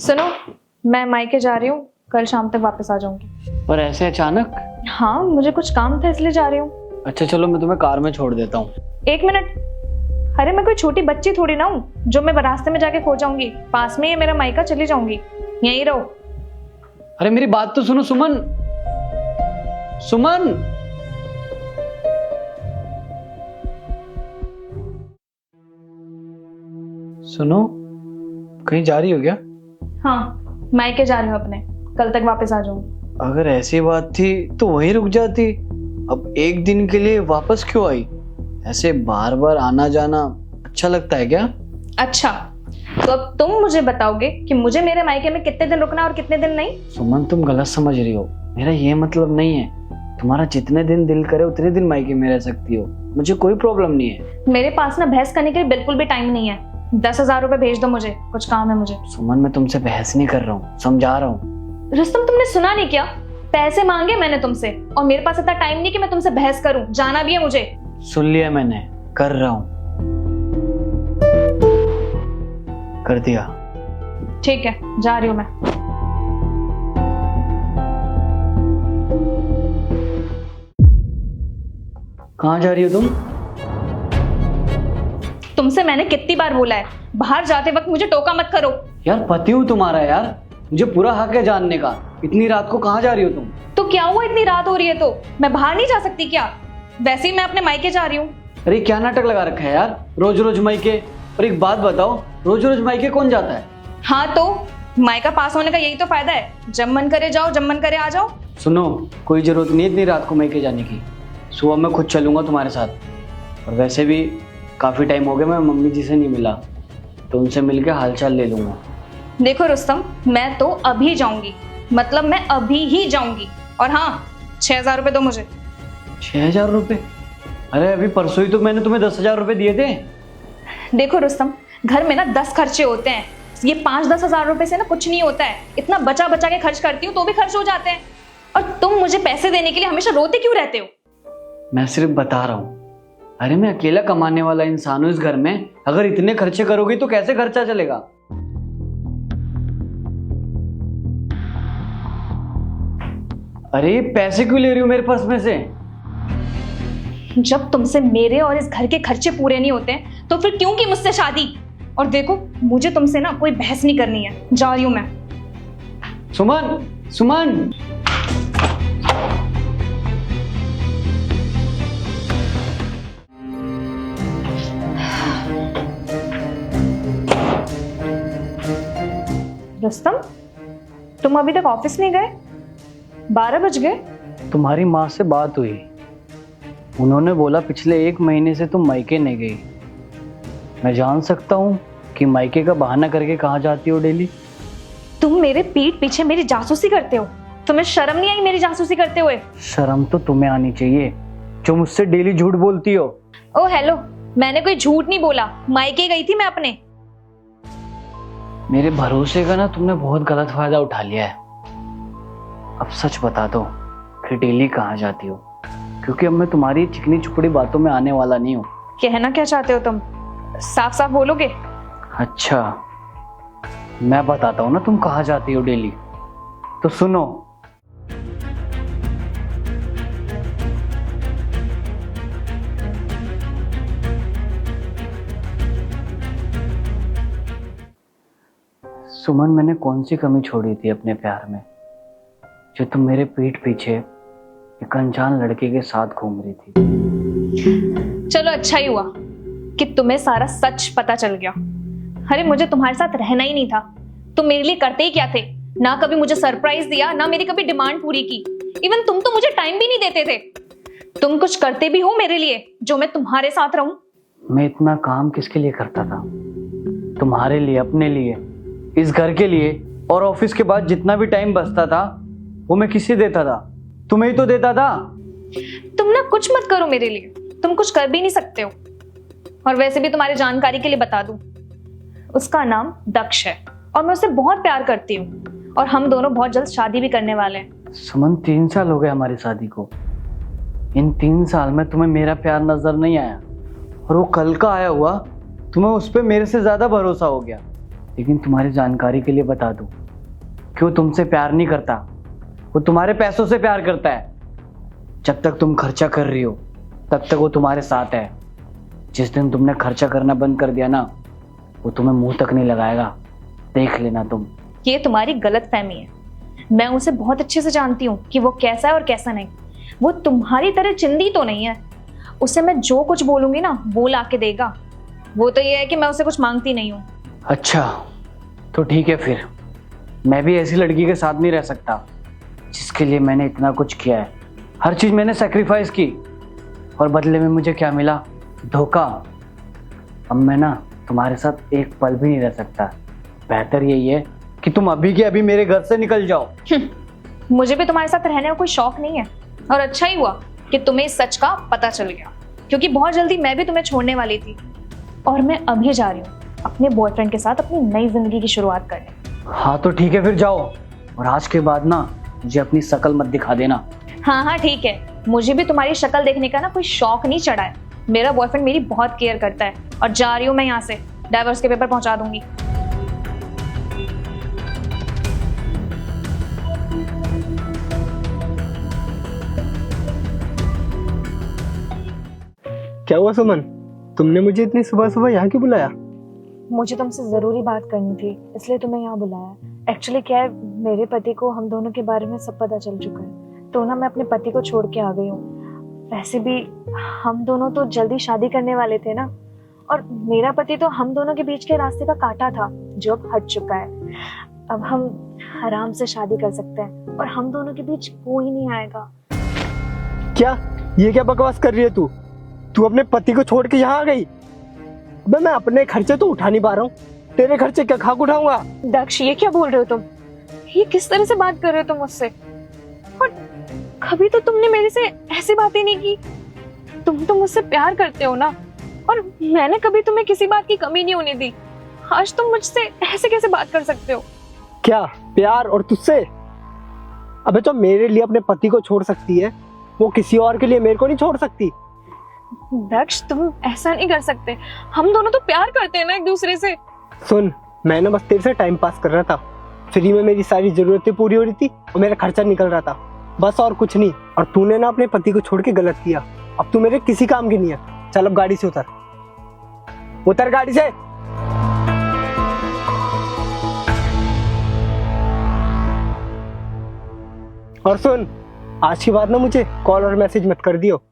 सुनो, मैं मायके जा रही हूँ, कल शाम तक वापस आ जाऊंगी। पर ऐसे अचानक? हाँ, मुझे कुछ काम था इसलिए जा रही हूँ। अच्छा चलो, मैं तुम्हें कार में छोड़ देता हूँ। एक मिनट, अरे मैं कोई छोटी बच्ची थोड़ी ना हूँ जो मैं रास्ते में जाके खो जाऊंगी। पास में ही मेरा मायका, चली जाऊंगी, यहीं रहो। अरे मेरी बात तो सुनो सुमन। सुमन, सुनो, कहीं जा रही हो क्या? हाँ, मायके जा रही हूँ अपने, कल तक वापस आ जाऊंगी। अगर ऐसी बात थी तो वहीं रुक जाती। अब एक दिन के लिए वापस क्यों आई? ऐसे बार बार आना जाना अच्छा लगता है क्या? अच्छा, तो अब तुम मुझे बताओगे कि मुझे मेरे मायके में कितने दिन रुकना और कितने दिन नहीं? सुमन, तुम गलत समझ रही हो। मेरा ये मतलब नहीं है। तुम्हारा जितने दिन दिल करे उतने दिन मायके में रह सकती हो, मुझे कोई प्रॉब्लम नहीं है। मेरे पास ना बहस करने के लिए बिल्कुल भी टाइम नहीं है। 10,000 रुपए भेज दो मुझे, कुछ काम है मुझे। सुमन, मैं तुमसे बहस नहीं कर रहा हूँ, समझा रहा हूँ। रुस्तम, तुमने सुना नहीं क्या? पैसे मांगे मैंने तुमसे और मेरे पास इतना टाइम नहीं कि मैं तुमसे बहस करूं। जाना भी है मुझे। सुन लिया मैंने, कर रहा हूँ। कर दिया। ठीक है, जा रही हूं मैं। कहाँ जा रही हो तुम? तुमसे मैंने कितनी बार बोला है, बाहर जाते वक्त मुझे टोका मत करो। यार पति हूँ तुम्हारा यार, मुझे पूरा हक है जानने का। इतनी रात को कहाँ जा रही हो तुम? तो क्या हुआ, इतनी रात हो रही है तो मैं बाहर नहीं जा सकती क्या? वैसे ही मैं अपने मायके जा रही हूँ। अरे क्या नाटक लगा रखा है यार, रोज रोज मायके। और एक बात बताओ, रोज रोज मायके कौन जाता है? हाँ तो मायका पास होने का यही तो फायदा है, जब मन करे जाओ, जब मन करे आ जाओ। सुनो, कोई जरूरत नहीं इतनी रात को मायके जाने की। सुबह मैं खुद चलूंगा तुम्हारे साथ। और वैसे भी काफी टाइम हो गया मैं मम्मी जी से नहीं मिला, तो उनसे मिलके हालचाल ले लूंगा। देखो रुस्तम, मैं तो अभी जाऊंगी, मतलब मैं अभी ही जाऊंगी। और हाँ, 6,000 रुपए दो मुझे। 6,000 रुपये? अरे अभी परसों ही तो मैंने तुम्हें 10,000 रुपये दिए थे। देखो रुस्तम, घर में ना 10 खर्चे होते हैं, ये 5-10 हजार रुपए से ना कुछ नहीं होता है। इतना बचा बचा के खर्च करती हूँ तो भी खर्च हो जाते हैं, और तुम मुझे पैसे देने के लिए हमेशा रोते क्यों रहते हो? मैं सिर्फ बता रहा हूँ। अरे मैं अकेला कमाने वाला इंसान हूँ इस घर में, अगर इतने खर्चे करोगी तो कैसे खर्चा चलेगा? अरे पैसे क्यों ले रही हो मेरे पर्स में से? जब तुमसे मेरे और इस घर के खर्चे पूरे नहीं होते हैं तो फिर क्यों की मुझसे शादी? और देखो, मुझे तुमसे ना कोई बहस नहीं करनी है, जा रही हूं मैं। सुमन, सुमन! रुस्तम, तुम अभी तक ऑफिस नहीं गए? 12 बज गए। तुम्हारी माँ से बात हुई, उन्होंने बोला पिछले 1 महीने से तुम मायके नहीं गई। मैं जान सकता हूँ कि मायके का बहाना करके कहाँ जाती हो डेली? तुम मेरे पीठ पीछे मेरी जासूसी करते हो, तुम्हें शर्म नहीं आई मेरी जासूसी करते हुए? शर्म तो तुम्हें आनी चाहिए जो मुझसे डेली झूठ बोलती हो। ओ हेलो, मैंने कोई झूठ नहीं बोला, मायके गई थी मैं अपने। मेरे भरोसे का ना तुमने बहुत गलत फायदा उठा लिया है। अब सच बता दो कि डेली कहाँ जाती हो, क्योंकि अब मैं तुम्हारी चिकनी चुपड़ी बातों में आने वाला नहीं हूँ। कहना क्या चाहते हो तुम, साफ साफ बोलोगे? अच्छा, मैं बताता हूँ ना तुम कहाँ जाती हो डेली, तो सुनो। सुमन, मैंने कौन सी कमी छोड़ी थी अपने प्यार में जो तुम मेरे पीठ पीछे एक अनजान लड़के के साथ घूम रही थी? चलो अच्छा ही हुआ कि तुम्हें सारा सच पता चल गया। अरे मुझे तुम्हारे साथ रहना ही नहीं था। तुम मेरे लिए करते ही क्या थे? ना कभी मुझे सरप्राइज दिया, ना मेरी कभी डिमांड पूरी की। इवन तुम तो मुझे टाइम भी नहीं देते थे। तुम कुछ करते भी हो मेरे लिए जो मैं तुम्हारे साथ रहूं? मैं इतना काम किसके लिए करता था? तुम्हारे लिए, अपने लिए, इस घर के लिए। और ऑफिस के बाद जितना भी टाइम बचता था वो मैं किसे देता था? तुम्हें ही तो देता था। तुम ना कुछ मत करो मेरे लिए, तुम कुछ कर भी नहीं सकते हो। और वैसे भी तुम्हारी जानकारी के लिए बता दूं, उसका नाम दक्ष है और मैं उसे बहुत प्यार करती हूँ, और हम दोनों बहुत जल्द शादी भी करने वाले हैं। सुमन, 3 साल हो गए हमारी शादी को। इन 3 साल में तुम्हें मेरा प्यार नजर नहीं आया, और वो कल का आया हुआ तुम्हें उस पर मेरे से ज्यादा भरोसा हो गया। लेकिन तुम्हारी जानकारी के लिए बता दूं कि वो तुमसे प्यार नहीं करता, वो तुम्हारे पैसों से प्यार करता है। जब तक तुम खर्चा कर रही हो तब तक वो तुम्हारे साथ है। जिस दिन तुमने खर्चा करना बंद कर दिया ना, वो तुम्हें मुंह तक नहीं लगाएगा, देख लेना तुम। ये तुम्हारी गलत फहमी है। मैं उसे बहुत अच्छे से जानती हूँ कि वो कैसा है और कैसा नहीं। वो तुम्हारी तरह चिंदी तो नहीं है। उसे मैं जो कुछ बोलूंगी ना वो ला के देगा। वो तो ये है कि मैं उसे कुछ मांगती नहीं हूँ। अच्छा तो ठीक है, फिर मैं भी ऐसी लड़की के साथ नहीं रह सकता जिसके लिए मैंने इतना कुछ किया है। हर चीज मैंने सेक्रीफाइस की और बदले में मुझे क्या मिला? धोखा। अब मैं ना तुम्हारे साथ एक पल भी नहीं रह सकता। बेहतर यही है कि तुम अभी के अभी मेरे घर से निकल जाओ। मुझे भी तुम्हारे साथ रहने का कोई शौक नहीं है और अच्छा ही हुआ कि तुम्हें इस सच का पता चल गया, क्योंकि बहुत जल्दी मैं भी तुम्हें छोड़ने वाली थी और मैं अभी जा रही हूँ अपने बॉयफ्रेंड के साथ अपनी नई जिंदगी की शुरुआत करने। हाँ तो ठीक है, फिर जाओ और आज के बाद ना मुझे अपनी शक्ल मत दिखा देना। हाँ हाँ ठीक है, मुझे भी तुम्हारी शक्ल देखने का ना कोई शौक नहीं चढ़ा है। मेरा बॉयफ्रेंड मेरी बहुत केयर करता है और जा रही हूँ मैं यहाँ से। डाइवोर्स के पेपर पहुंचा दूंगी। क्या हुआ सुमन, तुमने मुझे इतनी सुबह सुबह यहाँ क्यों बुलाया? मुझे तुमसे ज़रूरी बात करनी थी, इसलिए तुम्हें यहाँ बुलाया। एक्चुअली क्या है, मेरे पति को हम दोनों के बारे में सब पता चल चुका है, तो ना मैं अपने पति को छोड़ के आ गई हूँ। वैसे भी हम दोनों तो जल्दी शादी करने वाले थे ना, और मेरा पति तो हम दोनों के बीच के रास्ते का कांटा था जो अब हट चुका है। अब हम आराम से शादी कर सकते हैं और हम दोनों के बीच कोई नहीं आएगा। क्या ये क्या बकवास कर रही है तू? तू अपने पति को छोड़ के यहाँ आ गई? अबे मैं अपने खर्चे तो उठा नहीं पा रहा हूँ, तेरे खर्चे क्या खाक उठाऊंगा? दक्ष, ये क्या बोल रहे हो तुम? ये किस तरह से बात कर रहे हो तुम मुझसे? और कभी तो तुमने मेरे से ऐसी बातें नहीं की। तुम तो मुझसे प्यार करते हो ना, और मैंने कभी तुम्हें किसी बात की कमी नहीं होने दी। आज तुम मुझसे ऐसे कैसे बात कर सकते हो? क्या प्यार और तुझसे? अबे तो मेरे लिए अपने पति को छोड़ सकती है, वो किसी और के लिए मेरे को नहीं छोड़ सकती। दक्ष, तुम ऐसा नहीं कर सकते। हम दोनों तो प्यार करते हैं ना एक दूसरे से। सुन, मैं ना बस तेरे से टाइम पास कर रहा था। फ्री में मेरी सारी जरूरतें पूरी हो रही थी और मेरा खर्चा निकल रहा था, बस और कुछ नहीं। और तूने ना अपने पति को छोड़ के गलत किया। अब तू मेरे किसी काम की नहीं है। चल अब गाड़ी से उतर, उतर गाड़ी से। और सुन, आज की बात ना मुझे कॉल और मैसेज मत कर दियो।